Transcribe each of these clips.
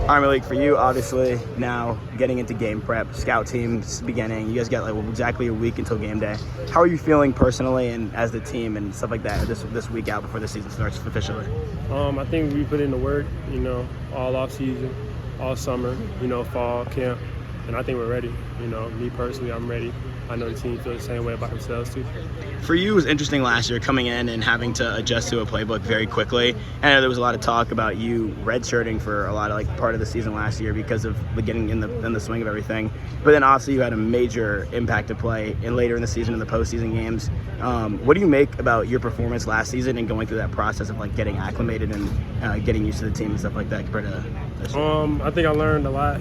All right, Malik, for you, obviously, now getting into game prep, scout teams beginning, you guys got like exactly a week until game day. How are you feeling personally and as the team and stuff like that this week out before the season starts officially? I think we put in the work, all off season, all summer, fall camp, and I think we're ready. Me personally, I'm ready. I know the team feels the same way about themselves too. For you, it was interesting last year coming in and having to adjust to a playbook very quickly. I know there was a lot of talk about you redshirting for a lot of part of the season last year because of the getting in the swing of everything. But then obviously you had a major impact to play later in the season in the postseason games. What do you make about your performance last season and going through that process of getting acclimated and getting used to the team and stuff like that compared to this year? I think I learned a lot.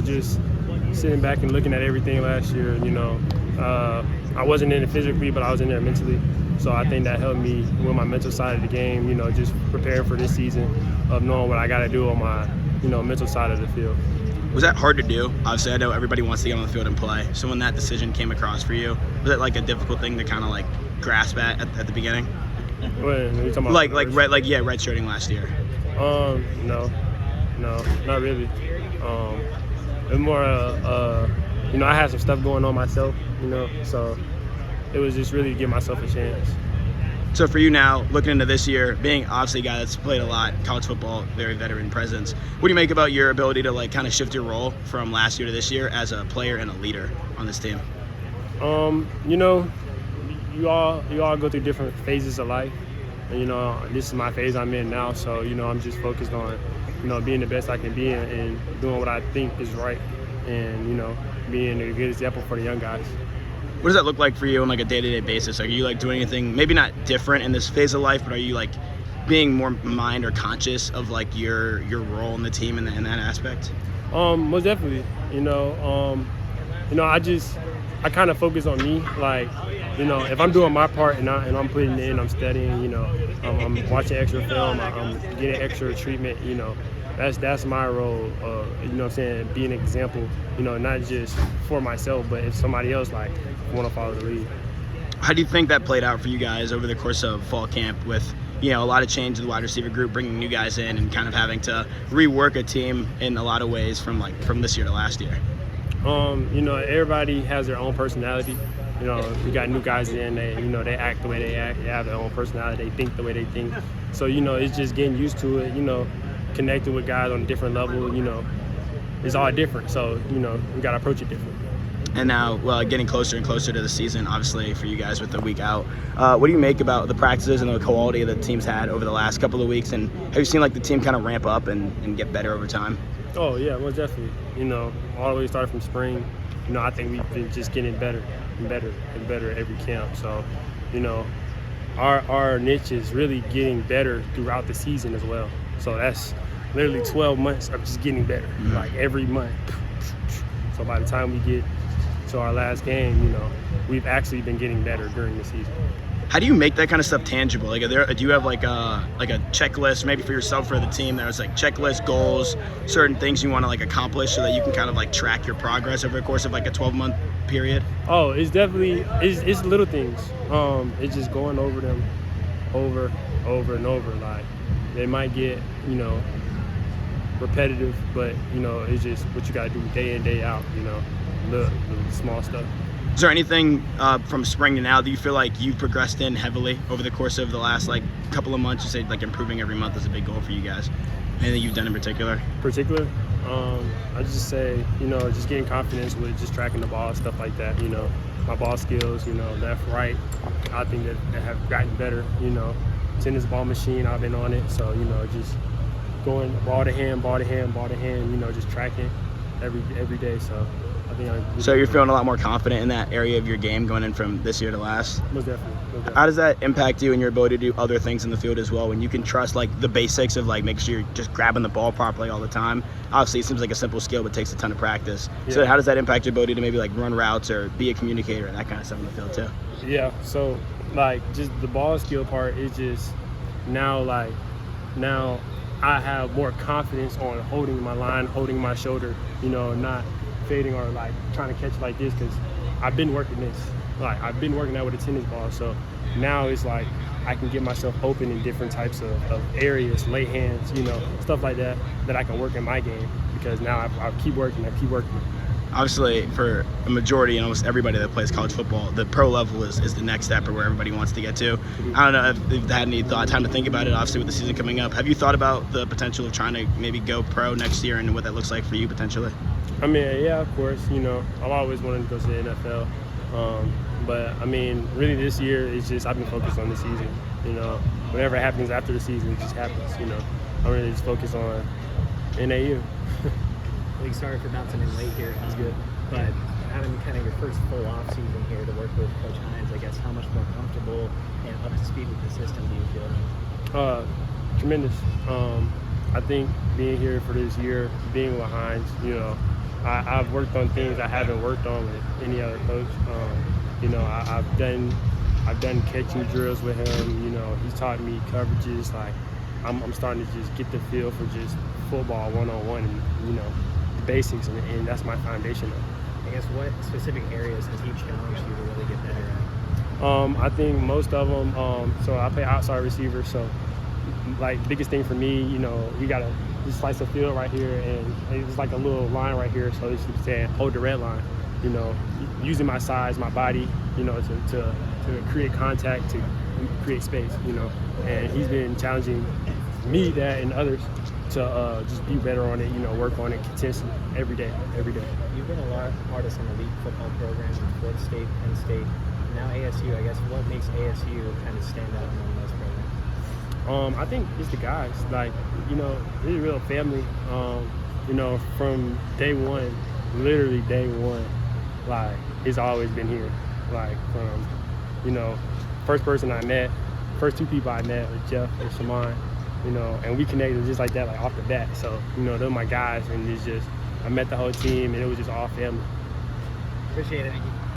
Just sitting back and looking at everything last year. I wasn't in it physically, but I was in there mentally. So I think that helped me with my mental side of the game, just preparing for this season of knowing what I got to do on my, mental side of the field. Was that hard to do? Obviously, I know everybody wants to get on the field and play. So when that decision came across for you, was it a difficult thing to kind of grasp at the beginning? When you talking about redshirting last year. No, not really. It's more, I had some stuff going on myself, so it was just really to give myself a chance. So for you now, looking into this year, being obviously a guy that's played a lot, college football, very veteran presence, what do you make about your ability to kind of shift your role from last year to this year as a player and a leader on this team? You all go through different phases of life. And, this is my phase I'm in now, so, I'm just focused on, being the best I can be and doing what I think is right and, being a good example for the young guys. What does that look like for you on a day-to-day basis? Are you doing anything, maybe not different in this phase of life, but are you being more mind or conscious of your role in the team in that aspect? Most definitely. I kind of focus on me. If I'm doing my part and I'm putting in, I'm studying, I'm watching extra film, I'm getting extra treatment, that's my role, being an example, not just for myself, but if somebody else want to follow the lead. How do you think that played out for you guys over the course of fall camp with, a lot of change in the wide receiver group, bringing new guys in and kind of having to rework a team in a lot of ways from this year to last year? Everybody has their own personality. We got new guys in, they act the way they act, they have their own personality, they think the way they think. So, it's just getting used to it, connecting with guys on a different level, it's all different. So, we got to approach it different. And now, getting closer and closer to the season, obviously, for you guys with the week out. What do you make about the practices and the quality that the team's had over the last couple of weeks? And have you seen the team kind of ramp up and get better over time? Oh, yeah, most definitely. All the way started from spring. I think we've been just getting better and better and better every camp. So, our niche is really getting better throughout the season as well. So that's literally 12 months of just getting better, every month. So by the time we get to our last game, we've actually been getting better during the season. How do you make that kind of stuff tangible? Do you have a checklist maybe for yourself, for the team, that was checklist goals, certain things you want to accomplish so that you can kind of track your progress over the course of a 12-month period? Oh, it's definitely it's little things. It's just going over them over and over. They might get repetitive, but it's just what you got to do day in, day out. The small stuff. Is there anything from spring to now that you feel like you've progressed in heavily over the course of the last couple of months? You said improving every month is a big goal for you guys. Anything you've done in particular? I just say just getting confidence with just tracking the ball, stuff like that. My ball skills, left, right. I think that have gotten better. Tennis ball machine, I've been on it. So just going ball to hand, just tracking every day. So. So you're feeling a lot more confident in that area of your game going in from this year to last? Most definitely. How does that impact you and your ability to do other things in the field as well, when you can trust the basics of making sure you're just grabbing the ball properly all the time? Obviously it seems like a simple skill but takes a ton of practice. Yeah. So how does that impact your ability to maybe run routes or be a communicator and that kind of stuff in the field too? Yeah, so just the ball skill part is just now I have more confidence on holding my line, holding my shoulder, not fading or trying to catch this, because I've been working this. I've been working out with a tennis ball, so now it's like I can get myself open in different types of areas, lay hands, you know, stuff like that I can work in my game, because now I keep working. Obviously, for a majority and almost everybody that plays college football, the pro level is the next step, or where everybody wants to get to. I don't know if you've had any time to think about it, obviously, with the season coming up. Have you thought about the potential of trying to maybe go pro next year and what that looks like for you potentially? I mean, yeah, of course, you know, I've always wanted to go to the NFL. But, I mean, really this year, it's just I've been focused on the season. You know, whatever happens after the season, it just happens, you know. I'm really just focused on NAU. Well, sorry for bouncing in late here. That's good. But having kind of your first full off season here to work with Coach Hines, I guess, how much more comfortable and up to speed with the system do you feel? Tremendous. I think being here for this year, being with Hines, you know, I've worked on things I haven't worked on with any other coach. You know, I've done catching drills with him. You know, he's taught me coverages. Like, I'm starting to just get the feel for just football one-on-one, and you know, the basics, and that's my foundation. I guess what specific areas has he challenged you to really get better at? I think most of them. So I play outside receiver. So, like, biggest thing for me, you know, you gotta just slice the field right here, and it's like a little line right here. So it's saying hold the red line. You know, using my size, my body, you know, to create contact, to create space. You know, and he's been challenging me that and others to just be better on it. You know, work on it continuously every day. You've been a lot of artists in elite football programs in Florida State, Penn State, now ASU. I guess what makes ASU kind of stand out among those programs? I think it's the guys. Like, you know, it's a real family. You know, from day one, literally day one, like, it's always been here. Like, from, you know, first two people I met were Jeff and Shaman, you know, and we connected just like that, like off the bat. So, you know, they're my guys, and it's just, I met the whole team, and it was just all family. Appreciate it.